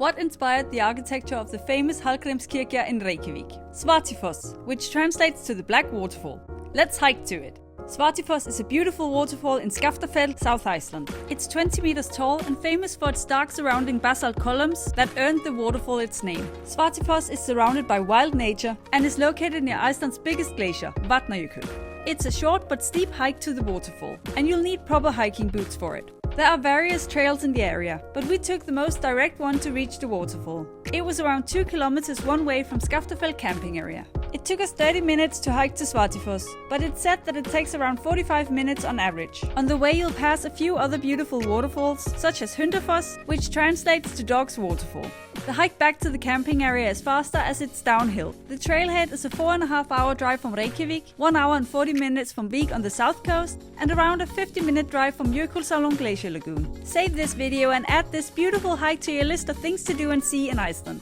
What inspired the architecture of the famous Hallgrímskirkja in Reykjavík? Svartifoss, which translates to the Black Waterfall. Let's hike to it. Svartifoss is a beautiful waterfall in Skaftafell, South Iceland. It's 20 meters tall and famous for its dark surrounding basalt columns that earned the waterfall its name. Svartifoss is surrounded by wild nature and is located near Iceland's biggest glacier, Vatnajökull. It's a short but steep hike to the waterfall, and you'll need proper hiking boots for it. There are various trails in the area, but we took the most direct one to reach the waterfall. It was around 2 kilometers one way from Skaftafell camping area. It took us 30 minutes to hike to Svartifoss, but it's said that it takes around 45 minutes on average. On the way you'll pass a few other beautiful waterfalls, such as Hundafoss, which translates to Dog's Waterfall. The hike back to the camping area is faster as it's downhill. The trailhead is a 4.5-hour drive from Reykjavík, 1 hour and 40 minutes from Vík on the south coast, and around a 50-minute drive from Jökulsárlón Glacier Lagoon. Save this video and add this beautiful hike to your list of things to do and see in Iceland.